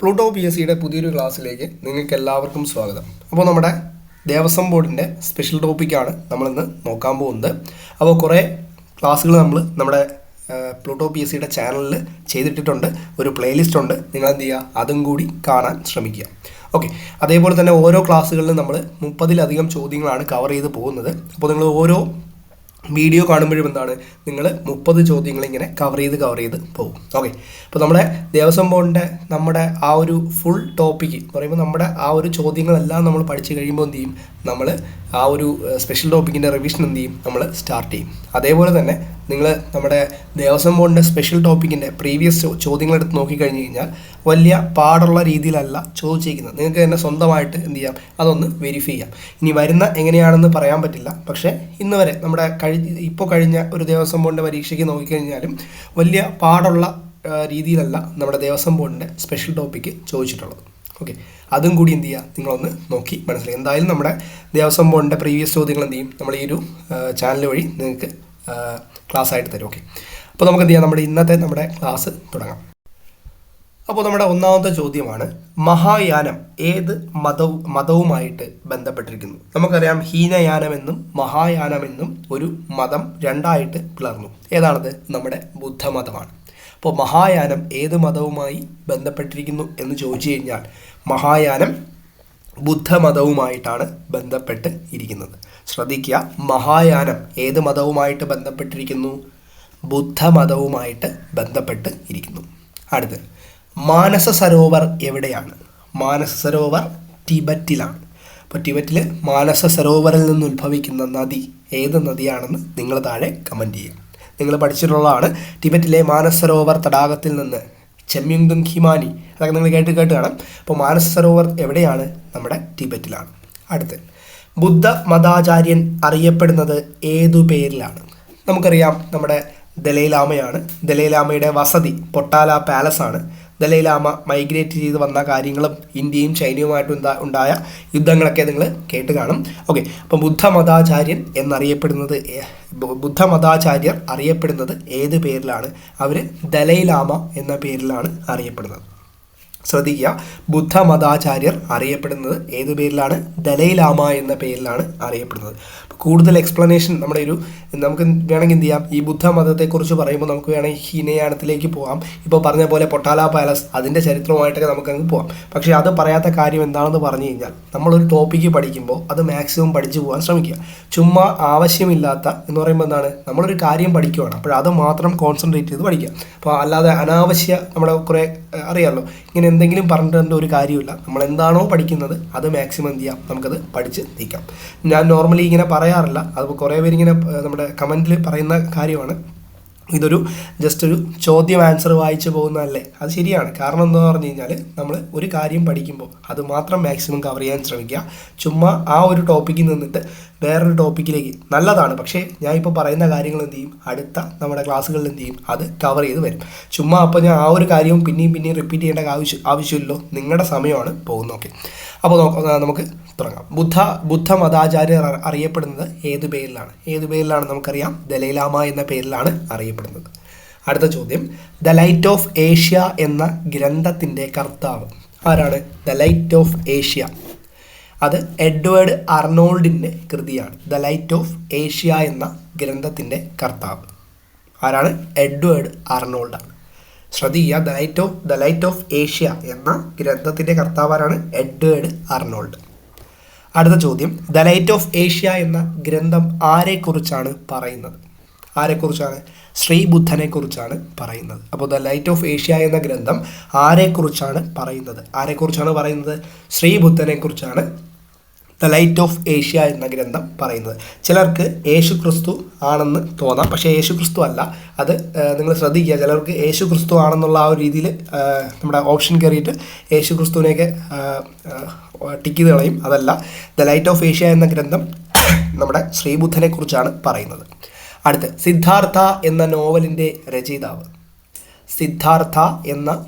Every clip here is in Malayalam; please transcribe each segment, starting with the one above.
പ്ലൂട്ടോ പി എസ് സിയുടെ പുതിയൊരു ക്ലാസ്സിലേക്ക് നിങ്ങൾക്ക് എല്ലാവർക്കും സ്വാഗതം. അപ്പോൾ നമ്മുടെ ദേവസ്വം ബോർഡിൻ്റെ സ്പെഷ്യൽ ടോപ്പിക്കാണ് നമ്മളിന്ന് നോക്കാൻ പോകുന്നത്. അപ്പോൾ കുറേ ക്ലാസ്സുകൾ നമ്മുടെ പ്ലൂട്ടോ പി എസ് സിയുടെ ചാനലിൽ ചെയ്തിട്ടിട്ടുണ്ട്. ഒരു പ്ലേലിസ്റ്റ് ഉണ്ട്, നിങ്ങൾ എന്ത് ചെയ്യുക, അതും കൂടി കാണാൻ ശ്രമിക്കുക. ഓക്കെ, അതേപോലെ തന്നെ ഓരോ ക്ലാസ്സുകളിലും നമ്മൾ 30-ലധികം ചോദ്യങ്ങളാണ് കവർ ചെയ്ത് പോകുന്നത്. അപ്പോൾ നിങ്ങൾ ഓരോ വീഡിയോ കാണുമ്പോഴും എന്താണ്, നിങ്ങൾ 30 ചോദ്യങ്ങൾ ഇങ്ങനെ കവർ ചെയ്ത് പോകും. ഓക്കെ, അപ്പോൾ നമ്മുടെ ദേവസ്വം ബോർഡിൻ്റെ നമ്മുടെ ആ ഒരു ഫുൾ ടോപ്പിക്ക് എന്ന് പറയുമ്പോൾ നമ്മുടെ ആ ഒരു ചോദ്യങ്ങളെല്ലാം നമ്മൾ പഠിച്ചു കഴിയുമ്പോൾ എന്ത് ചെയ്യും, നമ്മൾ ആ ഒരു സ്പെഷ്യൽ ടോപ്പിക്കിൻ്റെ റിവിഷൻ എന്ത് ചെയ്യും, നമ്മൾ സ്റ്റാർട്ട് ചെയ്യും. അതേപോലെ തന്നെ നിങ്ങൾ നമ്മുടെ ദേവസ്വം ബോർഡിൻ്റെ സ്പെഷ്യൽ ടോപ്പിക്കിൻ്റെ പ്രീവിയസ് ചോദ്യങ്ങളെടുത്ത് നോക്കിക്കഴിഞ്ഞ് കഴിഞ്ഞാൽ വലിയ പാടുള്ള രീതിയിലല്ല ചോദിച്ചിരിക്കുന്നത്. നിങ്ങൾക്ക് തന്നെ സ്വന്തമായിട്ട് എന്ത് ചെയ്യാം, അതൊന്ന് വെരിഫൈ ചെയ്യാം. ഇനി വരുന്ന എങ്ങനെയാണെന്ന് പറയാൻ പറ്റില്ല, പക്ഷേ ഇന്ന് വരെ നമ്മുടെ ഇപ്പോൾ കഴിഞ്ഞ ഒരു ദേവസ്വം ബോർഡിൻ്റെ പരീക്ഷയ്ക്ക് നോക്കിക്കഴിഞ്ഞാലും വലിയ പാടുള്ള രീതിയിലല്ല നമ്മുടെ ദേവസ്വം ബോർഡിൻ്റെ സ്പെഷ്യൽ ടോപ്പിക്ക് ചോദിച്ചിട്ടുള്ളത്. ഓക്കെ, അതും കൂടി എന്ത് ചെയ്യുക, നിങ്ങളൊന്ന് നോക്കി മനസ്സിലായി. എന്തായാലും നമ്മുടെ ദേവസ്വം ബോർഡിൻ്റെ പ്രീവിയസ് ചോദ്യങ്ങൾ എന്ത് ചെയ്യും, നമ്മൾ ഈ ഒരു ചാനൽ വഴി നിങ്ങൾക്ക് ക്ലാസ് ആയിട്ട് തരും. ഓക്കെ, അപ്പോൾ നമുക്ക് എന്ത് ചെയ്യാം, നമ്മുടെ ക്ലാസ് തുടങ്ങാം. അപ്പോൾ നമ്മുടെ ഒന്നാമത്തെ ചോദ്യമാണ്, മഹായാനം ഏത് മതവുമായിട്ട് ബന്ധപ്പെട്ടിരിക്കുന്നു? നമുക്കറിയാം, ഹീനയാനമെന്നും മഹായാനമെന്നും ഒരു മതം രണ്ടായിട്ട് പിളർന്നു. ഏതാണത്? നമ്മുടെ ബുദ്ധമതമാണ്. അപ്പോൾ മഹായാനം ഏത് മതവുമായി ബന്ധപ്പെട്ടിരിക്കുന്നു എന്ന് ചോദിച്ചു കഴിഞ്ഞാൽ മഹായാനം ബുദ്ധമതവുമായിട്ടാണ് ബന്ധപ്പെട്ട് ഇരിക്കുന്നത്. ശ്രദ്ധിക്കുക, മഹായാനം ഏത് മതവുമായിട്ട് ബന്ധപ്പെട്ടിരിക്കുന്നു? ബുദ്ധമതവുമായിട്ട് ബന്ധപ്പെട്ട് ഇരിക്കുന്നു. അടുത്ത്, മാനസ സരോവർ എവിടെയാണ്? മാനസ സരോവർ ടിബറ്റിലാണ്. അപ്പോൾ ടിബറ്റിൽ മാനസ സരോവറിൽ നിന്ന് ഉത്ഭവിക്കുന്ന നദി ഏത് നദിയാണെന്ന് നിങ്ങൾ താഴെ കമൻറ്റ് ചെയ്യുക. നിങ്ങൾ പഠിച്ചിട്ടുള്ളതാണ്, ടിബറ്റിലെ മാനസ സരോവർ തടാകത്തിൽ നിന്ന് ചെമ്യുങ്തുങ് ഹിമാനി, അതൊക്കെ നിങ്ങൾ കേട്ട് കാണാം. അപ്പോൾ മാനസ സരോവർ എവിടെയാണ്? നമ്മുടെ ടിബറ്റിലാണ്. അടുത്ത്, ബുദ്ധ മതാചാര്യൻ അറിയപ്പെടുന്നത് ഏതു പേരിലാണ്? നമുക്കറിയാം, നമ്മുടെ ദലൈലാമയാണ്. ദലൈലാമയുടെ വസതി പൊട്ടാല പാലസാണ്. ദലൈലാമ മൈഗ്രേറ്റ് ചെയ്ത് വന്ന കാര്യങ്ങളും ഇന്ത്യയും ചൈനയുമായിട്ട് ഉണ്ടായ യുദ്ധങ്ങളൊക്കെ നിങ്ങൾ കേട്ട് കാണും. ഓക്കെ, അപ്പം ബുദ്ധമതാചാര്യർ അറിയപ്പെടുന്നത് ഏത് പേരിലാണ്? അവർ ദലൈലാമ എന്ന പേരിലാണ് അറിയപ്പെടുന്നത്. ശ്രദ്ധിക്കുക, ബുദ്ധമതാചാര്യർ അറിയപ്പെടുന്നത് ഏത് പേരിലാണ്? ദലൈലാമ എന്ന പേരിലാണ് അറിയപ്പെടുന്നത്. കൂടുതൽ എക്സ്പ്ലനേഷൻ നമുക്ക് വേണമെങ്കിൽ എന്ത് ചെയ്യാം, ഈ ബുദ്ധമതത്തെക്കുറിച്ച് പറയുമ്പോൾ നമുക്ക് വേണമെങ്കിൽ ഹീനയാനത്തിലേക്ക് പോകാം. ഇപ്പോൾ പറഞ്ഞ പോലെ പൊട്ടാല പാലസ്, അതിൻ്റെ ചരിത്രമായിട്ടൊക്കെ നമുക്കങ്ങ് പോകാം. പക്ഷേ അത് പറയാത്ത കാര്യം എന്താണെന്ന് പറഞ്ഞു കഴിഞ്ഞാൽ, നമ്മളൊരു ടോപ്പിക്ക് പഠിക്കുമ്പോൾ അത് മാക്സിമം പഠിച്ചു പോകാൻ ശ്രമിക്കുക. ചുമ്മാ ആവശ്യമില്ലാത്ത എന്ന് പറയുമ്പോൾ എന്താണ്, നമ്മളൊരു കാര്യം പഠിക്കുകയാണ്, അപ്പോൾ അത് മാത്രം കോൺസെൻട്രേറ്റ് ചെയ്ത് പഠിക്കുക. അപ്പോൾ അല്ലാതെ അനാവശ്യ നമ്മുടെ കുറേ അറിയാമല്ലോ, ഇങ്ങനെ എന്തെങ്കിലും പറഞ്ഞിട്ട് ഒരു കാര്യമില്ല. നമ്മൾ എന്താണോ പഠിക്കുന്നത് അത് മാക്സിമം എന്ത് ചെയ്യാം, നമുക്കത് പഠിച്ച് നീക്കാം. ഞാൻ നോർമലി ഇങ്ങനെ പറയാറില്ല, അത് കുറേ പേരിങ്ങനെ നമ്മുടെ കമൻറ്റിൽ പറയുന്ന കാര്യമാണ്. ഇതൊരു ജസ്റ്റ് ഒരു ചോദ്യം ആൻസർ വായിച്ചു പോകുന്നതല്ലേ? അത് ശരിയാണ്. കാരണം എന്താണെന്ന് പറഞ്ഞു കഴിഞ്ഞാൽ, നമ്മൾ ഒരു കാര്യം പഠിക്കുമ്പോൾ അത് മാത്രം മാക്സിമം കവർ ചെയ്യാൻ ശ്രമിക്കുക. ചുമ്മാ ആ ഒരു ടോപ്പിക്കിൽ നിന്നിട്ട് വേറൊരു ടോപ്പിക്കിലേക്ക് നല്ലതാണ്, പക്ഷേ ഞാൻ ഇപ്പോൾ പറയുന്ന കാര്യങ്ങൾ എന്ത് ചെയ്യും, അടുത്ത നമ്മുടെ ക്ലാസ്സുകളിൽ എന്ത് ചെയ്യും, അത് കവർ ചെയ്ത് വരും. ചുമ്മാ അപ്പോൾ ഞാൻ ആ ഒരു കാര്യവും പിന്നെയും റിപ്പീറ്റ് ചെയ്യേണ്ട ആവശ്യമില്ലല്ലോ, നിങ്ങളുടെ സമയമാണ് പോകുന്നത്. ഓക്കെ, അപ്പോൾ നമുക്ക് തുടങ്ങാം. ബുദ്ധമതാചാര്യർ അറിയപ്പെടുന്നത് ഏത് പേരിലാണ്? നമുക്കറിയാം, ദലൈലാമ എന്ന പേരിലാണ് അറിയപ്പെടുന്നത്. അടുത്ത ചോദ്യം, ദ ലൈറ്റ് ഓഫ് ഏഷ്യ എന്ന ഗ്രന്ഥത്തിൻ്റെ കർത്താവ് ആരാണ്? ദ ലൈറ്റ് ഓഫ് ഏഷ്യ, അത് എഡ്വേർഡ് അർണോൾഡിൻ്റെ കൃതിയാണ്. ദ ലൈറ്റ് ഓഫ് ഏഷ്യ എന്ന ഗ്രന്ഥത്തിൻ്റെ കർത്താവ് ആരാണ്? എഡ്വേർഡ് അർണോൾഡാണ്. ശ്രദ്ധിക്കുക, ദ ലൈറ്റ് ഓഫ് ഏഷ്യ എന്ന ഗ്രന്ഥത്തിൻ്റെ കർത്താവ് ആരാണ്? Edward Arnold. അടുത്ത ചോദ്യം, ദ ലൈറ്റ് ഓഫ് ഏഷ്യ എന്ന ഗ്രന്ഥം ആരെക്കുറിച്ചാണ് പറയുന്നത്? ആരെക്കുറിച്ചാണ്? ശ്രീബുദ്ധനെക്കുറിച്ചാണ് പറയുന്നത്. അപ്പോൾ ദ ലൈറ്റ് ഓഫ് ഏഷ്യ എന്ന ഗ്രന്ഥം ആരെക്കുറിച്ചാണ് പറയുന്നത്? ശ്രീബുദ്ധനെക്കുറിച്ചാണ് ദ ലൈറ്റ് ഓഫ് ഏഷ്യ എന്ന ഗ്രന്ഥം പറയുന്നത്. ചിലർക്ക് യേശുക്രിസ്തു ആണെന്ന് തോന്നാം, പക്ഷേ യേശുക്രിസ്തു അല്ല. അത് നിങ്ങൾ ശ്രദ്ധിക്കുക, ചിലർക്ക് യേശുക്രിസ്തു ആണെന്നുള്ള ആ ഒരു രീതിയിൽ നമ്മുടെ ഓപ്ഷൻ കയറിയിട്ട് യേശുക്രിസ്തുവിനെയൊക്കെ ടിക്ക് ചെയ്ത് കളയും. അതല്ല, ദ ലൈറ്റ് ഓഫ് ഏഷ്യ എന്ന ഗ്രന്ഥം നമ്മുടെ ശ്രീബുദ്ധനെക്കുറിച്ചാണ് പറയുന്നത്. അടുത്ത്, സിദ്ധാർത്ഥ എന്ന നോവലിൻ്റെ രചയിതാവ്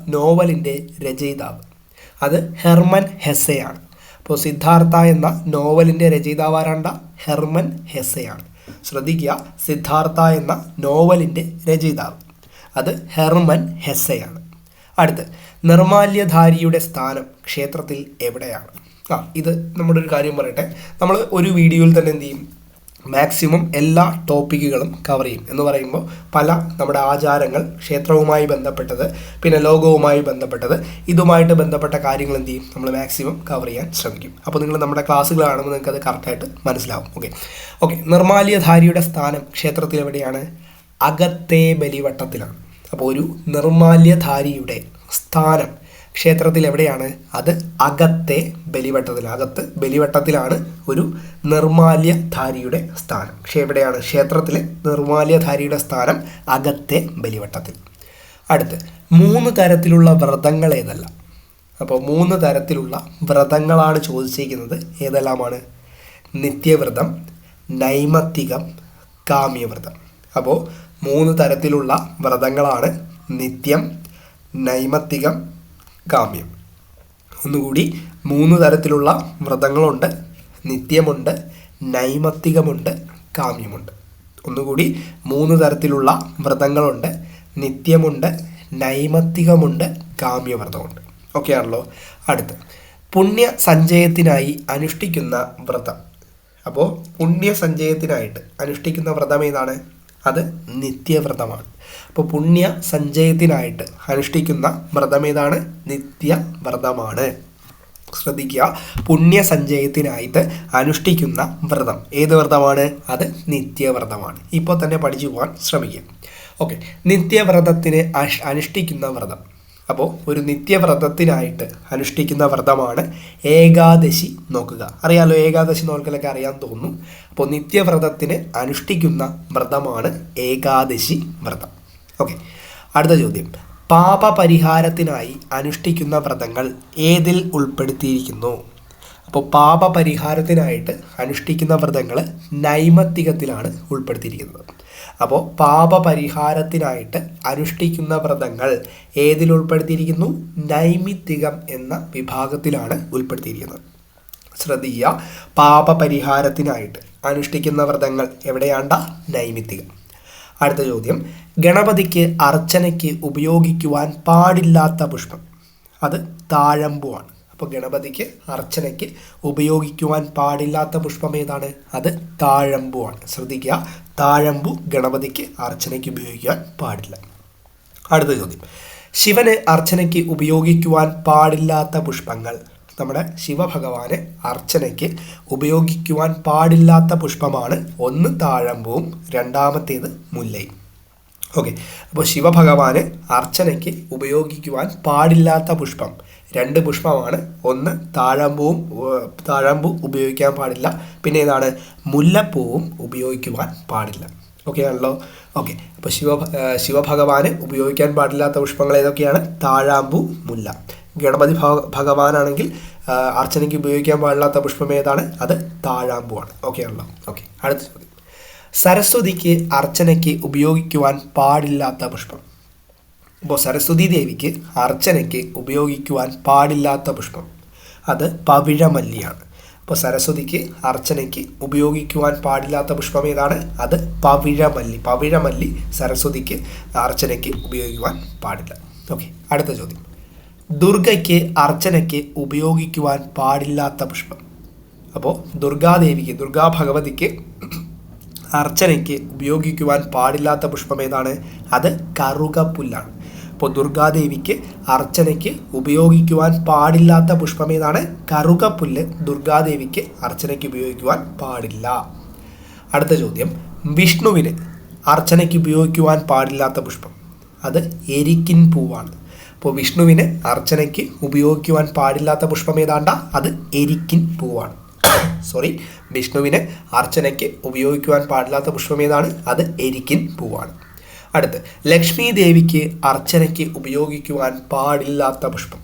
അത് ഹെർമൻ ഹെസ്സെയാണ്. അപ്പോൾ സിദ്ധാർത്ഥ എന്ന നോവലിൻ്റെ രചയിതാവ് ആരാണ്ട? ഹെർമൻ ഹെസ്സെയാണ്. ശ്രദ്ധിക്കുക, സിദ്ധാർത്ഥ എന്ന നോവലിൻ്റെ രചയിതാവ് അത് ഹെർമൻ ഹെസ്സെയാണ്. അടുത്ത് നിർമാല്യധാരിയുടെ സ്ഥാനം ക്ഷേത്രത്തിൽ എവിടെയാണ്? ഇത് നമ്മുടെ ഒരു കാര്യം പറയട്ടെ. നമ്മൾ ഒരു വീഡിയോയിൽ തന്നെ എന്ത് ചെയ്യും, മാക്സിമം എല്ലാ ടോപ്പിക്കുകളും കവർ ചെയ്യും. എന്ന് പറയുമ്പോൾ പല നമ്മുടെ ആചാരങ്ങൾ, ക്ഷേത്രവുമായി ബന്ധപ്പെട്ടത്, പിന്നെ ലോകവുമായി ബന്ധപ്പെട്ടത്, ഇതുമായിട്ട് ബന്ധപ്പെട്ട കാര്യങ്ങൾ എന്ത് ചെയ്യും, നമ്മൾ മാക്സിമം കവർ ചെയ്യാൻ ശ്രമിക്കും. അപ്പോൾ നിങ്ങൾ നമ്മുടെ ക്ലാസ്സുകൾ കാണുമ്പോൾ നിങ്ങൾക്ക് അത് കറക്റ്റായിട്ട് മനസ്സിലാവും. ഓക്കെ നിർമാല്യധാരിയുടെ സ്ഥാനം ക്ഷേത്രത്തിൽ എവിടെയാണ്? അകത്തെ ബലിവട്ടത്തിലാണ്. അപ്പോൾ ഒരു നിർമാല്യധാരിയുടെ സ്ഥാനം ക്ഷേത്രത്തിൽ എവിടെയാണ്? അത് അകത്തെ ബലിവട്ടത്തിൽ. അകത്ത് ബലിവട്ടത്തിലാണ് ഒരു നിർമാല്യധാരിയുടെ സ്ഥാനം. എവിടെയാണ്? ക്ഷേത്രത്തിലെ നിർമാല്യധാരിയുടെ സ്ഥാനം അകത്തെ ബലിവട്ടത്തിൽ. അടുത്ത് 3 തരത്തിലുള്ള വ്രതങ്ങൾ ഏതെല്ലാം? അപ്പോൾ 3 തരത്തിലുള്ള വ്രതങ്ങളാണ് ചോദിച്ചിരിക്കുന്നത്. ഏതെല്ലാമാണ്? നിത്യവ്രതം, നൈമത്തികം, കാമ്യവ്രതം. അപ്പോൾ 3 തരത്തിലുള്ള വ്രതങ്ങളാണ് നിത്യം, നൈമത്തികം, കാമ്യം. ഒന്നുകൂടി 3 തരത്തിലുള്ള വ്രതങ്ങളുണ്ട്. നിത്യമുണ്ട്, നൈമത്തികമുണ്ട്, കാമ്യമുണ്ട്. ഒന്നുകൂടി 3 തരത്തിലുള്ള വ്രതങ്ങളുണ്ട്. നിത്യമുണ്ട്, നൈമത്തികമുണ്ട്, കാമ്യവ്രതമുണ്ട്. ഓക്കെ ആണല്ലോ. അടുത്ത് പുണ്യ സഞ്ചയത്തിനായി അനുഷ്ഠിക്കുന്ന വ്രതം. അപ്പോൾ പുണ്യ സഞ്ചയത്തിനായിട്ട് അനുഷ്ഠിക്കുന്ന വ്രതം ഏതാണ്? അത് നിത്യവ്രതമാണ്. അപ്പോൾ പുണ്യ സഞ്ചയത്തിനായിട്ട് അനുഷ്ഠിക്കുന്ന വ്രതം ഏതാണ്? നിത്യവ്രതമാണ്. ശ്രദ്ധിക്കുക, പുണ്യ സഞ്ചയത്തിനായിട്ട് അനുഷ്ഠിക്കുന്ന വ്രതം ഏത് വ്രതമാണ്? അത് നിത്യവ്രതമാണ്. ഇപ്പോൾ തന്നെ പഠിച്ചു പോകാൻ ശ്രമിക്കുക. ഓക്കെ നിത്യവ്രതത്തിന് അനുഷ്ഠിക്കുന്ന വ്രതം. അപ്പോൾ ഒരു നിത്യവ്രതത്തിനായിട്ട് അനുഷ്ഠിക്കുന്ന വ്രതമാണ് ഏകാദശി നോക്കുക. അറിയാലോ, ഏകാദശി നോക്കലൊക്കെ അറിയാൻ തോന്നുന്നു. അപ്പോൾ നിത്യവ്രതത്തിന് അനുഷ്ഠിക്കുന്ന വ്രതമാണ് ഏകാദശി വ്രതം. ഓക്കെ അടുത്ത ചോദ്യം, പാപപരിഹാരത്തിനായി അനുഷ്ഠിക്കുന്ന വ്രതങ്ങൾ ഏതിൽ ഉൾപ്പെടുത്തിയിരിക്കുന്നു? അപ്പോൾ പാപപരിഹാരത്തിനായിട്ട് അനുഷ്ഠിക്കുന്ന വ്രതങ്ങൾ നൈമത്തികത്തിലാണ് ഉൾപ്പെടുത്തിയിരിക്കുന്നത്. അപ്പോൾ പാപപരിഹാരത്തിനായിട്ട് അനുഷ്ഠിക്കുന്ന വ്രതങ്ങൾ ഏതിൽ ഉൾപ്പെടുത്തിയിരിക്കുന്നു? നൈമിത്തികം എന്ന വിഭാഗത്തിലാണ് ഉൾപ്പെടുത്തിയിരിക്കുന്നത്. ശ്രദ്ധിക്കുക, പാപപരിഹാരത്തിനായിട്ട് അനുഷ്ഠിക്കുന്ന വ്രതങ്ങൾ എവിടെയാണ്ട? നൈമിത്തികം. അടുത്ത ചോദ്യം, ഗണപതിക്ക് അർച്ചനയ്ക്ക് ഉപയോഗിക്കുവാൻ പാടില്ലാത്ത പുഷ്പം. അത് താഴമ്പുവാണ്. അപ്പോൾ ഗണപതിക്ക് അർച്ചനയ്ക്ക് ഉപയോഗിക്കുവാൻ പാടില്ലാത്ത പുഷ്പം ഏതാണ്? അത് താഴമ്പുവാണ്. ശ്രദ്ധിക്കുക, താഴമ്പു ഗണപതിക്ക് അർച്ചനയ്ക്ക് ഉപയോഗിക്കുവാൻ പാടില്ല. അടുത്ത ചോദ്യം, ശിവന് അർച്ചനയ്ക്ക് ഉപയോഗിക്കുവാൻ പാടില്ലാത്ത പുഷ്പങ്ങൾ. നമ്മുടെ ശിവഭഗവാന് അർച്ചനയ്ക്ക് ഉപയോഗിക്കുവാൻ പാടില്ലാത്ത പുഷ്പമാണ് ഒന്ന് താഴമ്പുവും രണ്ടാമത്തേത് മുല്ലയും. ഓക്കെ അപ്പോൾ ശിവഭഗവാന് അർച്ചനയ്ക്ക് ഉപയോഗിക്കുവാൻ പാടില്ലാത്ത പുഷ്പം 2 പുഷ്പമാണ്. ഒന്ന് താഴമ്പൂ ഉപയോഗിക്കാൻ പാടില്ല, പിന്നെ ഏതാണ്? മുല്ലപ്പൂവും ഉപയോഗിക്കുവാൻ പാടില്ല. ഓക്കെ ആണല്ലോ. ഓക്കെ അപ്പോൾ ശിവഭഗവാന് ഉപയോഗിക്കാൻ പാടില്ലാത്ത പുഷ്പങ്ങൾ ഏതൊക്കെയാണ്? താഴാമ്പൂ, മുല്ല. ഗണപതി ഭഗവാനാണെങ്കിൽ അർച്ചനയ്ക്ക് ഉപയോഗിക്കാൻ പാടില്ലാത്ത പുഷ്പം ഏതാണ്? അത് താഴാമ്പൂവാണ്. ഓക്കെ ആണല്ലോ. ഓക്കെ അടുത്ത ചോദ്യം, സരസ്വതിക്ക് അർച്ചനയ്ക്ക് ഉപയോഗിക്കുവാൻ പാടില്ലാത്ത പുഷ്പം. ഇപ്പോൾ സരസ്വതി ദേവിക്ക് അർച്ചനയ്ക്ക് ഉപയോഗിക്കുവാൻ പാടില്ലാത്ത പുഷ്പം അത് പവിഴമല്ലിയാണ്. അപ്പോൾ സരസ്വതിക്ക് അർച്ചനയ്ക്ക് ഉപയോഗിക്കുവാൻ പാടില്ലാത്ത പുഷ്പം ഏതാണ്? അത് പവിഴമല്ലി. പവിഴമല്ലി സരസ്വതിക്ക് അർച്ചനയ്ക്ക് ഉപയോഗിക്കുവാൻ പാടില്ല. ഓക്കെ അടുത്ത ചോദ്യം, ദുർഗയ്ക്ക് അർച്ചനയ്ക്ക് ഉപയോഗിക്കുവാൻ പാടില്ലാത്ത പുഷ്പം. അപ്പോൾ ദുർഗാദേവിക്ക്, ദുർഗാ ഭഗവതിക്ക് അർച്ചനയ്ക്ക് ഉപയോഗിക്കുവാൻ പാടില്ലാത്ത പുഷ്പം ഏതാണ്? അത് കറുകപ്പുല്ലാണ്. അപ്പോൾ ദുർഗാദേവിക്ക് അർച്ചനയ്ക്ക് ഉപയോഗിക്കുവാൻ പാടില്ലാത്ത പുഷ്പം ഏതാണ്? കറുകപ്പുല്ല് ദുർഗാദേവിക്ക് അർച്ചനയ്ക്ക് ഉപയോഗിക്കുവാൻ പാടില്ല. അടുത്ത ചോദ്യം, വിഷ്ണുവിന് അർച്ചനയ്ക്ക് ഉപയോഗിക്കുവാൻ പാടില്ലാത്ത പുഷ്പം അത് എരിക്കിൻ പൂവാണ്. അപ്പോൾ വിഷ്ണുവിന് അർച്ചനയ്ക്ക് ഉപയോഗിക്കുവാൻ പാടില്ലാത്ത പുഷ്പം ഏതാണ്ട? അത് എരിക്കിൻ പൂവാണ്. വിഷ്ണുവിന് അർച്ചനയ്ക്ക് ഉപയോഗിക്കുവാൻ പാടില്ലാത്ത പുഷ്പം ഏതാണ്? അത് എരിക്കിൻ പൂവാണ്. അടുത്ത്, ലക്ഷ്മി ദേവിക്ക് അർച്ചനയ്ക്ക് ഉപയോഗിക്കുവാൻ പാടില്ലാത്ത പുഷ്പം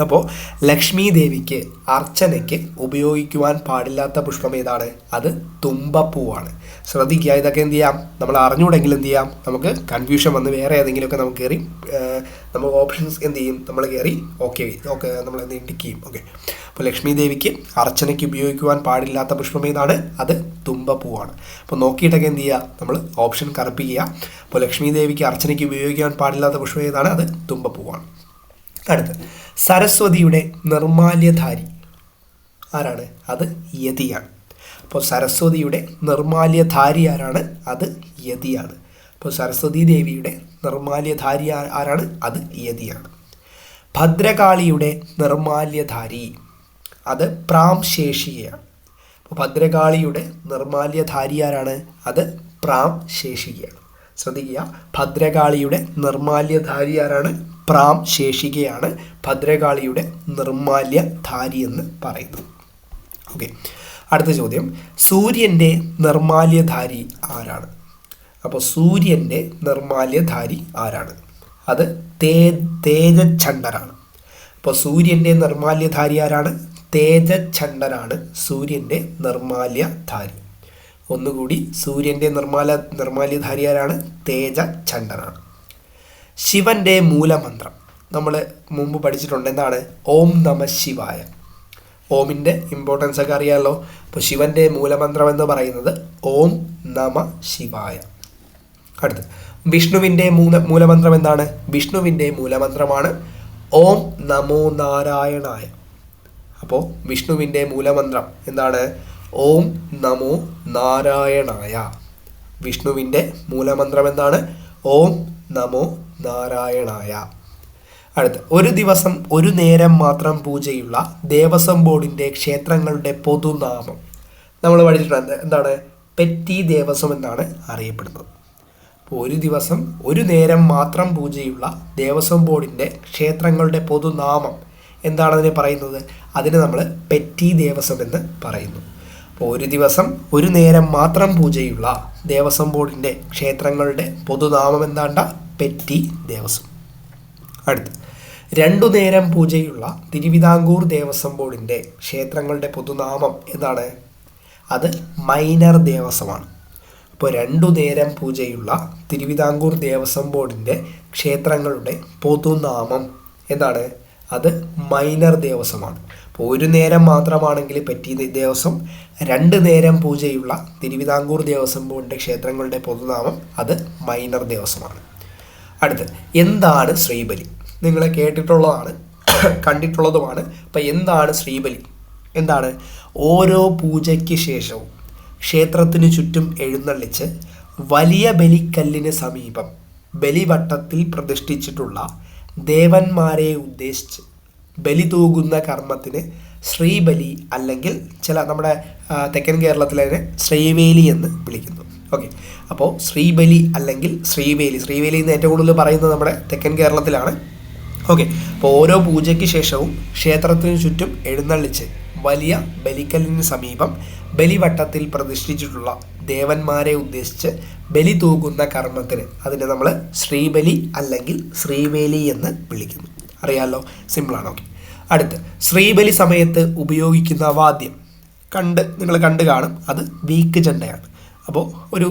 അപ്പോൾ ലക്ഷ്മി ദേവിക്ക് അർച്ചനയ്ക്ക് ഉപയോഗിക്കുവാൻ പാടില്ലാത്ത പുഷ്പം ഏതാണ്? അത് തുമ്പപ്പൂവാണ്. ശ്രദ്ധിക്കുക, ഇതൊക്കെ എന്ത് ചെയ്യാം, നമ്മൾ അറിഞ്ഞുകൂടെങ്കിൽ എന്ത് ചെയ്യാം, നമുക്ക് കൺഫ്യൂഷൻ വന്ന് വേറെ ഏതെങ്കിലുമൊക്കെ നമുക്ക് കയറി നമുക്ക് ഓപ്ഷൻസ് എന്ത് ചെയ്യും, നമ്മൾ കയറി ഓക്കെ നമ്മൾ എന്ത് ടിക്ക് ചെയ്യും. ഓക്കെ, അപ്പോൾ ലക്ഷ്മി ദേവിക്ക് അർച്ചനയ്ക്ക് ഉപയോഗിക്കുവാൻ പാടില്ലാത്ത പുഷ്പം ഏതാണ്? അത് തുമ്പപ്പൂവാണ്. അപ്പോൾ നോക്കിയിട്ടൊക്കെ എന്ത് ചെയ്യുക, നമ്മൾ ഓപ്ഷൻ കറുപ്പിക്കുക. അപ്പോൾ ലക്ഷ്മി ദേവിക്ക് അർച്ചനയ്ക്ക് ഉപയോഗിക്കാൻ പാടില്ലാത്ത പുഷ്പം ഏതാണ്? അത് തുമ്പപ്പൂവാണ്. അടുത്ത്, സരസ്വതിയുടെ നിർമാല്യധാരി ആരാണ്? അത് യതിയാണ്. അപ്പോൾ സരസ്വതിയുടെ നിർമാല്യധാരി ആരാണ്? അത് യതിയാണ്. അപ്പോൾ സരസ്വതി ദേവിയുടെ നിർമാല്യധാരി ആരാണ്? അത് യതിയാണ്. ഭദ്രകാളിയുടെ നിർമാല്യധാരി അത് പ്രാംശേഷികയാണ്. അപ്പോൾ ഭദ്രകാളിയുടെ നിർമാല്യധാരി ആരാണ്? അത് പ്രാംശേഷികയാണ്. ശ്രദ്ധിക്കുക, ഭദ്രകാളിയുടെ നിർമാല്യധാരി ആരാണ്? പ്രാംശേഷികയാണ് ഭദ്രകാളിയുടെ നിർമാല്യധാരി എന്ന് പറയുന്നത്. ഓക്കെ, അടുത്ത ചോദ്യം, സൂര്യൻ്റെ നിർമാല്യധാരി ആരാണ്? അപ്പോൾ സൂര്യൻ്റെ നിർമാല്യധാരി ആരാണ്? അത് തേജച്ഛണ്ഡനാണ്. അപ്പോൾ സൂര്യൻ്റെ നിർമാല്യധാരി ആരാണ്? തേജച്ഛണ്ഡനാണ് സൂര്യൻ്റെ നിർമാല്യധാരി. ഒന്നുകൂടി, സൂര്യൻ്റെ നിർമാല്യധാരി ആരാണ്? തേജച്ഛണ്ഡനാണ്. ശിവൻ്റെ മൂലമന്ത്രം നമ്മൾ മുമ്പ് പഠിച്ചിട്ടുണ്ട്. എന്താണ്? ഓം നമ ശിവായ. ഓമിൻ്റെ ഇമ്പോർട്ടൻസ് ഒക്കെ അറിയാമല്ലോ. അപ്പോൾ ശിവൻ്റെ മൂലമന്ത്രം എന്ന് പറയുന്നത് ഓം നമ ശിവായ. അടുത്ത്, വിഷ്ണുവിൻ്റെ മൂലമന്ത്രം എന്താണ്? വിഷ്ണുവിൻ്റെ മൂലമന്ത്രമാണ് ഓം നമോ നാരായണായ. അപ്പോൾ വിഷ്ണുവിൻ്റെ മൂലമന്ത്രം എന്താണ്? ഓം നമോ നാരായണായ. വിഷ്ണുവിൻ്റെ മൂലമന്ത്രം എന്താണ്? ഓം നമോ നാരായണായ. അടുത്ത്, ഒരു ദിവസം ഒരു നേരം മാത്രം പൂജയുള്ള ദേവസ്വം ബോർഡിൻ്റെ ക്ഷേത്രങ്ങളുടെ പൊതുനാമം നമ്മൾ പഠിച്ചിട്ടുണ്ട്. എന്താണ്? പെറ്റി ദേവസ്വം എന്നാണ് അറിയപ്പെടുന്നത്. അപ്പോൾ ഒരു ദിവസം ഒരു നേരം മാത്രം പൂജയുള്ള ദേവസ്വം ബോർഡിൻ്റെ ക്ഷേത്രങ്ങളുടെ പൊതുനാമം എന്താണ് അതിനെ പറയുന്നത്? അതിന് നമ്മൾ പെറ്റി ദേവസ്വം എന്ന് പറയുന്നു. അപ്പോൾ ഒരു ദിവസം ഒരു നേരം മാത്രം പൂജയുള്ള ദേവസ്വം ബോർഡിൻ്റെ ക്ഷേത്രങ്ങളുടെ പൊതുനാമം എന്താണ്ട? പെറ്റി ദേവസ്വം. അടുത്ത്, രണ്ടു നേരം പൂജയുള്ള തിരുവിതാംകൂർ ദേവസ്വം ബോർഡിൻ്റെ ക്ഷേത്രങ്ങളുടെ പൊതുനാമം എന്താണ്? അത് മൈനർ ദേവസ്വമാണ്. അപ്പോൾ രണ്ടു നേരം പൂജയുള്ള തിരുവിതാംകൂർ ദേവസ്വം ബോർഡിൻ്റെ ക്ഷേത്രങ്ങളുടെ പൊതുനാമം എന്താണ്? അത് മൈനർ ദേവസ്വമാണ്. അപ്പോൾ ഒരു നേരം മാത്രമാണെങ്കിൽ പെറ്റി ദേവസ്വം, രണ്ട് നേരം പൂജയുള്ള തിരുവിതാംകൂർ ദേവസ്വം ബോർഡിൻ്റെ ക്ഷേത്രങ്ങളുടെ പൊതുനാമം അത് മൈനർ ദേവസ്വമാണ്. അടുത്ത്, എന്താണ് ശ്രീബലി? നിങ്ങൾ കേട്ടിട്ടുള്ളതാണ്, കണ്ടിട്ടുള്ളതുമാണ്. അപ്പം എന്താണ് ശ്രീബലി? എന്താണ്? ഓരോ പൂജയ്ക്ക് ശേഷവും ക്ഷേത്രത്തിന് ചുറ്റും എഴുന്നള്ളിച്ച് വലിയ ബലിക്കല്ലിന് സമീപം ബലിവട്ടത്തിൽ പ്രതിഷ്ഠിച്ചിട്ടുള്ള ദേവന്മാരെ ഉദ്ദേശിച്ച് ബലി തൂകുന്ന കർമ്മത്തിന് ശ്രീബലി, അല്ലെങ്കിൽ ചില നമ്മുടെ തെക്കൻ കേരളത്തിലെ ശ്രീവേലി എന്ന് വിളിക്കുന്നു. ഓക്കെ, അപ്പോൾ ശ്രീബലി അല്ലെങ്കിൽ ശ്രീവേലി എന്ന് ഏറ്റവും കൂടുതൽ പറയുന്നത് നമ്മുടെ തെക്കൻ കേരളത്തിലാണ്. ഓക്കെ, അപ്പോൾ ഓരോ പൂജയ്ക്ക് ശേഷവും ക്ഷേത്രത്തിന് ചുറ്റും എഴുന്നള്ളിച്ച് വലിയ ബലിക്കല്ലിന് സമീപം ബലിവട്ടത്തിൽ പ്രതിഷ്ഠിച്ചിട്ടുള്ള ദേവന്മാരെ ഉദ്ദേശിച്ച് ബലി തൂകുന്ന കർമ്മത്തിന് അതിനെ നമ്മൾ ശ്രീബലി അല്ലെങ്കിൽ ശ്രീവേലി എന്ന് വിളിക്കുന്നു. അറിയാമല്ലോ, സിമ്പിളാണ്. ഓക്കെ, അടുത്ത്, ശ്രീബലി സമയത്ത് ഉപയോഗിക്കുന്ന വാദ്യം നിങ്ങൾ കണ്ടു കാണും. അത് വീക്ക് ചെണ്ടയാണ്. അപ്പോൾ ഒരു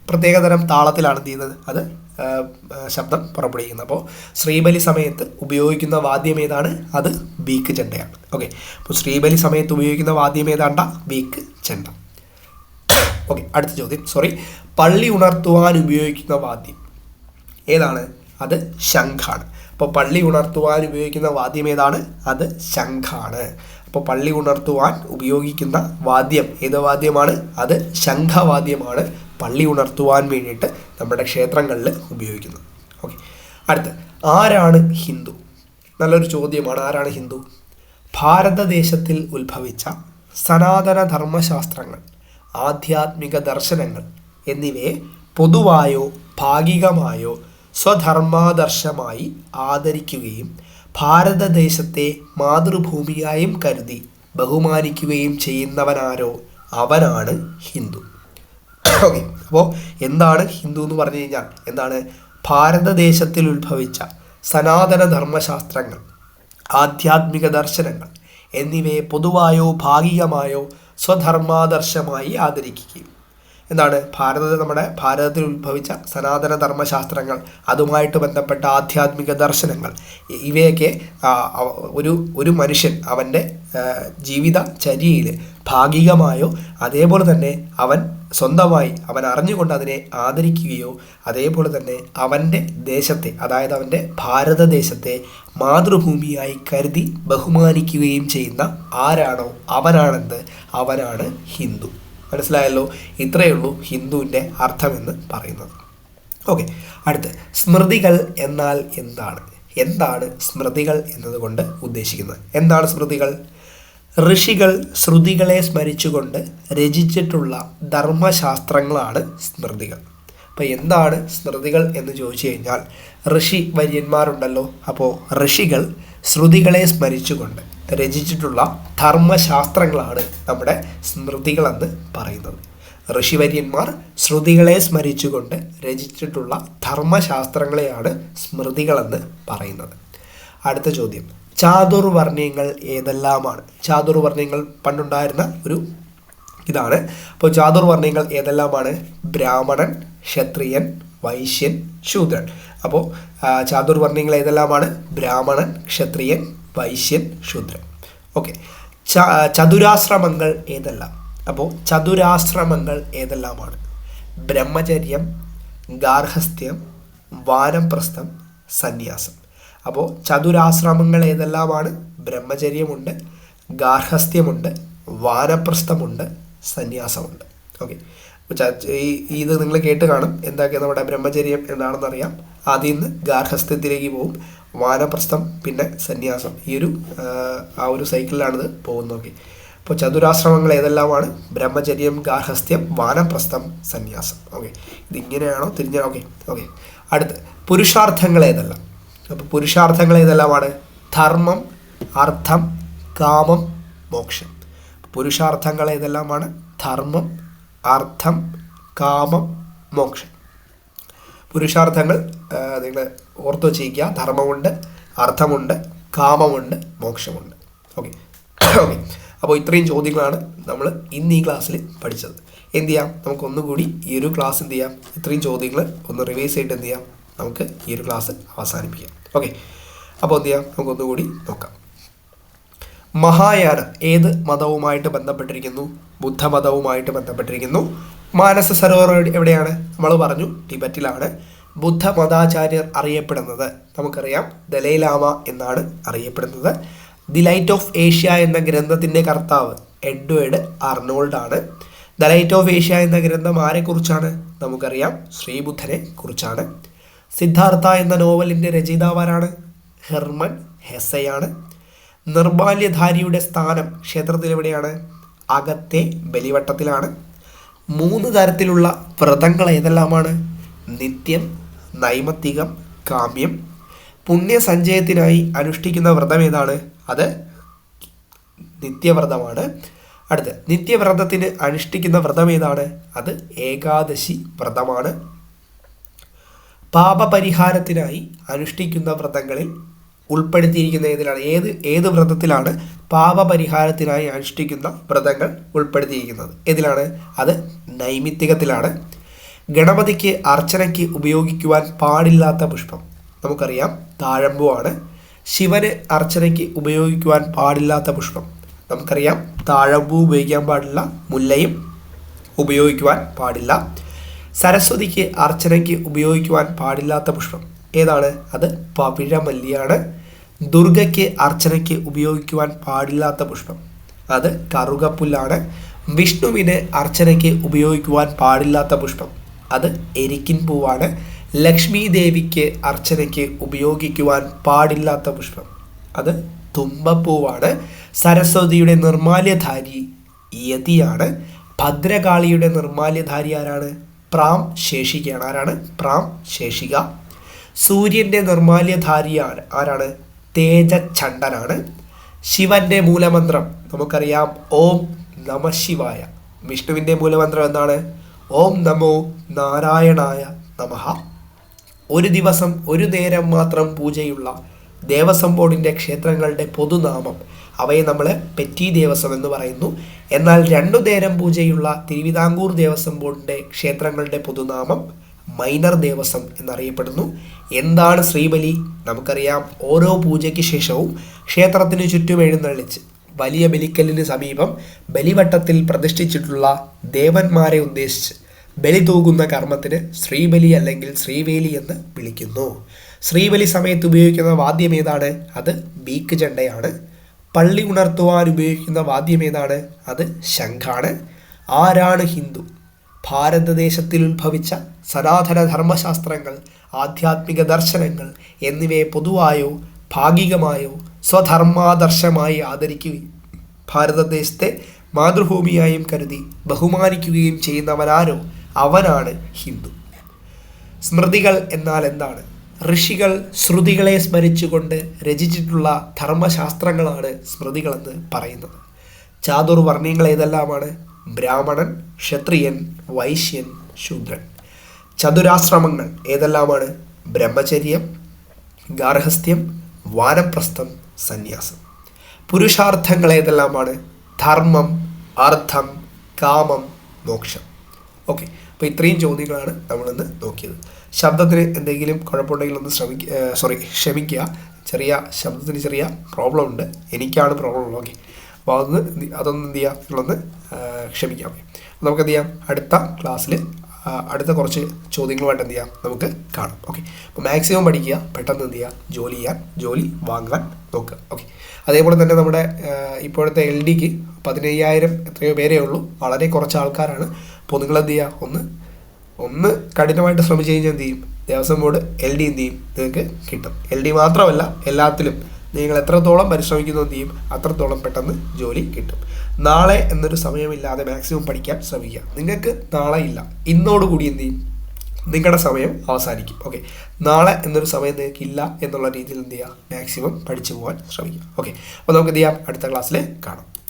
പ്രത്യേകതരം താളത്തിലാണ് എന്ത് ചെയ്യുന്നത്? അത് ശബ്ദം പുറപ്പെടുവിക്കുന്നത്. അപ്പോൾ ശ്രീബലി സമയത്ത് ഉപയോഗിക്കുന്ന വാദ്യം ഏതാണ്? അത് വീക്ക് ചെണ്ടയാണ്. ഓക്കെ, അപ്പോൾ ശ്രീബലി സമയത്ത് ഉപയോഗിക്കുന്ന വാദ്യം ഏതാണ്ട? വീക്ക് ചെണ്ട. ഓക്കെ, അടുത്ത ചോദ്യം. പള്ളി ഉണർത്തുവാൻ ഉപയോഗിക്കുന്ന വാദ്യം ഏതാണ്? അത് ശംഖാണ്. അപ്പോൾ പള്ളി ഉണർത്തുവാൻ ഉപയോഗിക്കുന്ന വാദ്യം ഏതാണ്? അത് ശംഖാണ്. അപ്പോൾ പള്ളി ഉണർത്തുവാൻ ഉപയോഗിക്കുന്ന വാദ്യം ഏത് വാദ്യമാണ്? അത് ശംഖവാദ്യമാണ് പള്ളി ഉണർത്തുവാൻ വേണ്ടിയിട്ട് നമ്മുടെ ക്ഷേത്രങ്ങളിൽ ഉപയോഗിക്കുന്നത്. ഓക്കെ, അടുത്ത്, ആരാണ് ഹിന്ദു? നല്ലൊരു ചോദ്യമാണ്. ആരാണ് ഹിന്ദു? ഭാരതദേശത്തിൽ ഉത്ഭവിച്ച സനാതന ധർമ്മശാസ്ത്രങ്ങൾ, ആധ്യാത്മിക ദർശനങ്ങൾ എന്നിവയെ പൊതുവായോ ഭാഗികമായോ സ്വധർമാദർശമായി ആദരിക്കുകയും ഭാരതദേശത്തെ മാതൃഭൂമിയായും കരുതി ബഹുമാനിക്കുകയും ചെയ്യുന്നവനാരോ അവനാണ് ഹിന്ദു. ഓക്കെ, അപ്പോൾ എന്താണ് ഹിന്ദു എന്ന് പറഞ്ഞു കഴിഞ്ഞാൽ എന്താണ്? ഭാരതദേശത്തിൽ ഉത്ഭവിച്ച സനാതന ധർമ്മശാസ്ത്രങ്ങൾ, ആധ്യാത്മിക ദർശനങ്ങൾ എന്നിവയെ പൊതുവായോ ഭാഗികമായോ സ്വധർമാദർശമായി ആദരിക്കുകയും. എന്താണ് നമ്മുടെ ഭാരതത്തിൽ ഉത്ഭവിച്ച സനാതന ധർമ്മശാസ്ത്രങ്ങൾ, അതുമായിട്ട് ബന്ധപ്പെട്ട ആധ്യാത്മിക ദർശനങ്ങൾ, ഇവയൊക്കെ ഒരു മനുഷ്യൻ അവൻ്റെ ജീവിതചര്യയിൽ ഭാഗികമായോ അതേപോലെ തന്നെ അവൻ സ്വന്തമായി അവൻ അറിഞ്ഞുകൊണ്ട് അതിനെ ആദരിക്കുകയോ അതേപോലെ തന്നെ അവൻ്റെ ദേശത്തെ, അതായത് അവൻ്റെ ഭാരതദേശത്തെ മാതൃഭൂമിയായി കരുതി ബഹുമാനിക്കുകയും ചെയ്യുന്ന ആരാണോ അവനാണ് ഹിന്ദു. മനസ്സിലായല്ലോ? ഇത്രയേ ഉള്ളൂ ഹിന്ദുവിൻ്റെ അർത്ഥമെന്ന് പറയുന്നത്. ഓക്കെ, അടുത്ത് സ്മൃതികൾ എന്നാൽ എന്താണ് സ്മൃതികൾ എന്നതുകൊണ്ട് ഉദ്ദേശിക്കുന്നത്? എന്താണ് സ്മൃതികൾ? ഋഷികൾ ശ്രുതികളെ സ്മരിച്ചുകൊണ്ട് രചിച്ചിട്ടുള്ള ധർമ്മശാസ്ത്രങ്ങളാണ് സ്മൃതികൾ. അപ്പോൾ എന്താണ് സ്മൃതികൾ എന്ന് ചോദിച്ചു കഴിഞ്ഞാൽ, ഋഷി വര്യന്മാരുണ്ടല്ലോ, അപ്പോൾ ഋഷികൾ ശ്രുതികളെ സ്മരിച്ചുകൊണ്ട് രചിച്ചിട്ടുള്ള ധർമ്മശാസ്ത്രങ്ങളാണ് നമ്മുടെ സ്മൃതികളെന്ന് പറയുന്നത്. ഋഷിവര്യന്മാർ ശ്രുതികളെ സ്മരിച്ചുകൊണ്ട് രചിച്ചിട്ടുള്ള ധർമ്മശാസ്ത്രങ്ങളെയാണ് സ്മൃതികളെന്ന് പറയുന്നത്. അടുത്ത ചോദ്യം, ചാതുർവർണ്ണ്യങ്ങൾ ഏതെല്ലാമാണ്? ചാതുർവർണ്ണ്യങ്ങൾ പണ്ടുണ്ടായിരുന്ന ഒരു ഇതാണ്. അപ്പോൾ ചാതുർവർണ്ണ്യങ്ങൾ ഏതെല്ലാമാണ്? ബ്രാഹ്മണൻ, ക്ഷത്രിയൻ, വൈശ്യൻ, ശൂദ്രൻ. അപ്പോൾ ചാതുർവർണ്ണ്യങ്ങൾ ഏതെല്ലാമാണ്? ബ്രാഹ്മണൻ, ക്ഷത്രിയൻ, വൈശ്യൻ, ശൂദ്രൻ. ഓക്കെ, ചതുരാശ്രമങ്ങൾ ഏതെല്ലാം? അപ്പോൾ ചതുരാശ്രമങ്ങൾ ഏതെല്ലാമാണ്? ബ്രഹ്മചര്യം, ഗാർഹസ്ഥ്യം, വാനപ്രസ്ഥം, സന്യാസം. അപ്പോൾ ചതുരാശ്രമങ്ങൾ ഏതെല്ലാമാണ്? ബ്രഹ്മചര്യമുണ്ട്, ഗാർഹസ്ഥ്യമുണ്ട്, വാനപ്രസ്ഥമുണ്ട്, സന്യാസമുണ്ട്. ഓക്കെ, ഇത് നിങ്ങൾ കേട്ട് കാണും. എന്തൊക്കെ നമ്മുടെ ബ്രഹ്മചര്യം എന്താണെന്നറിയാം. ആദ്യം നിന്ന് ഗാർഹസ്ഥ്യത്തിലേക്ക് പോകും, വാനപ്രസ്ഥം, പിന്നെ സന്യാസം. ആ ഒരു സൈക്കിളിലാണിത് പോകുന്നത്. ഓക്കെ, അപ്പോൾ ചതുരാശ്രമങ്ങൾ ഏതെല്ലാമാണ്? ബ്രഹ്മചര്യം, ഗാർഹസ്ഥ്യം, വാനപ്രസ്ഥം, സന്യാസം. ഓക്കെ, ഇതിങ്ങനെയാണോ തിരിഞ്ഞാണോ? ഓക്കെ. അടുത്ത് പുരുഷാർത്ഥങ്ങൾ ഏതെല്ലാം? അപ്പോൾ പുരുഷാർത്ഥങ്ങൾ ഏതെല്ലാമാണ്? ധർമ്മം, അർത്ഥം, കാമം, മോക്ഷം. പുരുഷാർത്ഥങ്ങൾ ഏതെല്ലാമാണ്? ധർമ്മം, അർത്ഥം, കാമം, മോക്ഷം. പുരുഷാർത്ഥങ്ങൾ നിങ്ങൾ ഓർത്തു വച്ചിരിക്കുക. ധർമ്മമുണ്ട്, അർത്ഥമുണ്ട്, കാമമുണ്ട്, മോക്ഷമുണ്ട്. ഓക്കെ. അപ്പോൾ ഇത്രയും ചോദ്യങ്ങളാണ് നമ്മൾ ഇന്ന് ഈ ക്ലാസ്സിൽ പഠിച്ചത്. എന്ത് ചെയ്യാം, നമുക്കൊന്നുകൂടി ഈ ഒരു ക്ലാസ് എന്ത് ചെയ്യാം, ഇത്രയും ചോദ്യങ്ങൾ ഒന്ന് റിവൈസ് ചെയ്തിട്ട് എന്ത് ചെയ്യാം, നമുക്ക് ഈ ഒരു ക്ലാസ് അവസാനിപ്പിക്കാം. ഓക്കെ, അപ്പോൾ എന്ത് ചെയ്യാം, നമുക്കൊന്നുകൂടി നോക്കാം. മഹായാനം ഏത് മതവുമായിട്ട് ബന്ധപ്പെട്ടിരിക്കുന്നു? ബുദ്ധമതവുമായിട്ട് ബന്ധപ്പെട്ടിരിക്കുന്നു. മാനസ സരോവർ എവിടെയാണ്? നമ്മൾ പറഞ്ഞു, ടിബറ്റിലാണ്. ബുദ്ധമതാചാര്യർ അറിയപ്പെടുന്നത് നമുക്കറിയാം ദലൈലാമ എന്നാണ് അറിയപ്പെടുന്നത്. ദി ലൈറ്റ് ഓഫ് ഏഷ്യ എന്ന ഗ്രന്ഥത്തിൻ്റെ കർത്താവ് എഡ്വേർഡ് അർണോൾഡ് ആണ്. ദ ലൈറ്റ് ഓഫ് ഏഷ്യ എന്ന ഗ്രന്ഥം ആരെക്കുറിച്ചാണ്? നമുക്കറിയാം, ശ്രീബുദ്ധനെ കുറിച്ചാണ്. സിദ്ധാർത്ഥ എന്ന നോവലിൻ്റെ രചയിതാവാരാണ്? ഹെർമൻ ഹെസ്സയാണ്. നിർബാല്യധാരിയുടെ സ്ഥാനം ക്ഷേത്രത്തിൽ എവിടെയാണ്? അകത്തെ ബലിവട്ടത്തിലാണ്. 3 തരത്തിലുള്ള വ്രതങ്ങൾ ഏതെല്ലാമാണ്? നിത്യം, നൈമിത്തികം, കാമ്യം. പുണ്യസഞ്ചയത്തിനായി അനുഷ്ഠിക്കുന്ന വ്രതം ഏതാണ്? അത് നിത്യവ്രതമാണ്. അടുത്ത് നിത്യവ്രതത്തിന് അനുഷ്ഠിക്കുന്ന വ്രതം ഏതാണ്? അത് ഏകാദശി വ്രതമാണ്. പാപപരിഹാരത്തിനായി അനുഷ്ഠിക്കുന്ന വ്രതങ്ങളിൽ ഉൾപ്പെടുത്തിയിരിക്കുന്ന ഏതിലാണ്? ഏത് വ്രതത്തിലാണ് പാപപരിഹാരത്തിനായി അനുഷ്ഠിക്കുന്ന വ്രതങ്ങൾ ഉൾപ്പെടുത്തിയിരിക്കുന്നത്? ഏതിലാണ്? അത് നൈമിത്തികത്തിലാണ്. ഗണപതിക്ക് അർച്ചനയ്ക്ക് ഉപയോഗിക്കുവാൻ പാടില്ലാത്ത പുഷ്പം നമുക്കറിയാം, താഴമ്പൂവാണ്. ശിവന് അർച്ചനയ്ക്ക് ഉപയോഗിക്കുവാൻ പാടില്ലാത്ത പുഷ്പം നമുക്കറിയാം, താഴമ്പൂ ഉപയോഗിക്കാൻ പാടില്ല, മുല്ലയും ഉപയോഗിക്കുവാൻ പാടില്ല. സരസ്വതിക്ക് അർച്ചനയ്ക്ക് ഉപയോഗിക്കുവാൻ പാടില്ലാത്ത പുഷ്പം ഏതാണ്? അത് പവിഴമല്ലിയാണ്. ദുർഗയ്ക്ക് അർച്ചനയ്ക്ക് ഉപയോഗിക്കുവാൻ പാടില്ലാത്ത പുഷ്പം അത് കറുകപ്പുല്ലാണ്. വിഷ്ണുവിന് അർച്ചനയ്ക്ക് ഉപയോഗിക്കുവാൻ പാടില്ലാത്ത പുഷ്പം അത് എരിക്കിൻ പൂവാണ്. ലക്ഷ്മി ദേവിക്ക് അർച്ചനയ്ക്ക് ഉപയോഗിക്കുവാൻ പാടില്ലാത്ത പുഷ്പം അത് തുമ്പപ്പൂവാണ്. സരസ്വതിയുടെ നിർമാല്യധാരി യതിയാണ്. ഭദ്രകാളിയുടെ നിർമാല്യധാരി ആരാണ്? പ്രാം ശേഷികയാണ്. ആരാണ്? പ്രാം ശേഷിക. സൂര്യൻ്റെ നിർമാല്യധാരിയാണ് ആരാണ്? തേജചണ്ഡനാണ്. ശിവന്റെ മൂലമന്ത്രം നമുക്കറിയാം, ഓം നമ ശിവായ. വിഷ്ണുവിൻ്റെ മൂലമന്ത്രം എന്താണ്? ഓം നമോ നാരായണായ നമഃ. ഒരു ദിവസം ഒരു നേരം മാത്രം പൂജയുള്ള ദേവസ്വം ബോർഡിൻ്റെ ക്ഷേത്രങ്ങളുടെ പൊതുനാമം. അവയെ നമ്മൾ പെറ്റി ദേവസ്വം എന്ന് പറയുന്നു. എന്നാൽ 2 നേരം പൂജയുള്ള തിരുവിതാംകൂർ ദേവസ്വം ബോർഡിൻ്റെ ക്ഷേത്രങ്ങളുടെ പൊതുനാമം മൈനർ ദേവസ്വം എന്നറിയപ്പെടുന്നു. എന്താണ് ശ്രീബലി? നമുക്കറിയാം, ഓരോ പൂജയ്ക്ക് ശേഷവും ക്ഷേത്രത്തിന് ചുറ്റും എഴുന്നള്ളിച്ച് വലിയ ബലിക്കല്ലിന് സമീപം ബലിവട്ടത്തിൽ പ്രതിഷ്ഠിച്ചിട്ടുള്ള ദേവന്മാരെ ഉദ്ദേശിച്ച് ബലി തൂകുന്ന കർമ്മത്തിന് ശ്രീബലി അല്ലെങ്കിൽ ശ്രീവേലി എന്ന് വിളിക്കുന്നു. ശ്രീബലി സമയത്ത് ഉപയോഗിക്കുന്ന വാദ്യം ഏതാണ്? അത് ബീക്ക് ചെണ്ടയാണ്. പള്ളി ഉണർത്തുവാൻ ഉപയോഗിക്കുന്ന വാദ്യം ഏതാണ്? അത് ശംഖാണ്. ആരാണ് ഹിന്ദു? ഭാരതദേശത്തിൽ ഉത്ഭവിച്ച സനാതന ധർമ്മശാസ്ത്രങ്ങൾ, ആധ്യാത്മിക ദർശനങ്ങൾ എന്നിവയെ പൊതുവായോ ഭാഗികമായോ സ്വധർമാദർശമായി ആദരിക്കുകയും ഭാരതദേശത്തെ മാതൃഭൂമിയായും കരുതി ബഹുമാനിക്കുകയും ചെയ്യുന്നവനാരോ അവനാണ് ഹിന്ദു. സ്മൃതികൾ എന്നാൽ എന്താണ്? ഋഷികൾ ശ്രുതികളെ സ്മരിച്ചുകൊണ്ട് രചിച്ചിട്ടുള്ള ധർമ്മശാസ്ത്രങ്ങളാണ് സ്മൃതികളെന്ന് പറയുന്നത്. ചാതുർവർണ്ണയങ്ങൾ ഏതെല്ലാമാണ്? ബ്രാഹ്മണൻ, ക്ഷത്രിയൻ, വൈശ്യൻ, ശൂദ്രൻ. ചതുരാശ്രമങ്ങൾ ഏതെല്ലാമാണ്? ബ്രഹ്മചര്യം, ഗാർഹസ്ഥ്യം, വാനപ്രസ്ഥം, സന്യാസം. പുരുഷാർത്ഥങ്ങൾ ഏതെല്ലാമാണ്? ധർമ്മം, അർത്ഥം, കാമം, മോക്ഷം. ഓക്കെ, അപ്പോൾ ഇത്രയും ചോദ്യങ്ങളാണ് നമ്മളിന്ന് നോക്കിയത്. ശബ്ദത്തിന് എന്തെങ്കിലും കുഴപ്പമുണ്ടെങ്കിൽ ഒന്ന് ക്ഷമിക്കുക. ശബ്ദത്തിന് ചെറിയ പ്രോബ്ലം ഉണ്ട്, എനിക്കാണ് പ്രോബ്ലം ഉള്ളത്. ഓക്കെ, അപ്പോൾ അതൊന്ന് എന്ത് ചെയ്യുക, നിങ്ങളൊന്ന് ക്ഷമിക്കാം. നമുക്ക് എന്ത് ചെയ്യാം, അടുത്ത ക്ലാസ്സിൽ അടുത്ത കുറച്ച് ചോദ്യങ്ങളുമായിട്ട് എന്ത് ചെയ്യാം, നമുക്ക് കാണാം. ഓക്കെ, അപ്പോൾ മാക്സിമം പഠിക്കുക, പെട്ടെന്ന് എന്ത് ചെയ്യുക, ജോലി വാങ്ങാൻ നോക്കുക. ഓക്കെ, അതേപോലെ തന്നെ നമ്മുടെ ഇപ്പോഴത്തെ LDക്ക് 15,000 എത്രയോ പേരേ ഉള്ളൂ, വളരെ കുറച്ച് ആൾക്കാരാണ്. അപ്പോൾ നിങ്ങളെന്ത് ചെയ്യുക, ഒന്ന് കഠിനമായിട്ട് ശ്രമിച്ചു കഴിഞ്ഞാൽ എന്ത് ചെയ്യും, ദേവസ്വം ബോർഡ് LD എന്ത് ചെയ്യും, നിങ്ങൾക്ക് കിട്ടും. LD മാത്രമല്ല, എല്ലാത്തിലും നിങ്ങൾ എത്രത്തോളം പരിശ്രമിക്കുന്നു എന്ത് ചെയ്യും, അത്രത്തോളം പെട്ടെന്ന് ജോലി കിട്ടും. നാളെ എന്നൊരു സമയമില്ലാതെ മാക്സിമം പഠിക്കാൻ ശ്രമിക്കുക. നിങ്ങൾക്ക് നാളെ ഇല്ല, ഇന്നോടുകൂടി എന്ത് ചെയ്യും, നിങ്ങളുടെ സമയം അവസാനിക്കും. ഓക്കെ, നാളെ എന്നൊരു സമയം നിങ്ങൾക്ക് ഇല്ല എന്നുള്ള രീതിയിൽ എന്ത് ചെയ്യുക, മാക്സിമം പഠിച്ചു പോകാൻ ശ്രമിക്കുക. ഓക്കെ, അപ്പോൾ നമുക്ക് എന്ത് ചെയ്യാം, അടുത്ത ക്ലാസ്സിൽ കാണാം.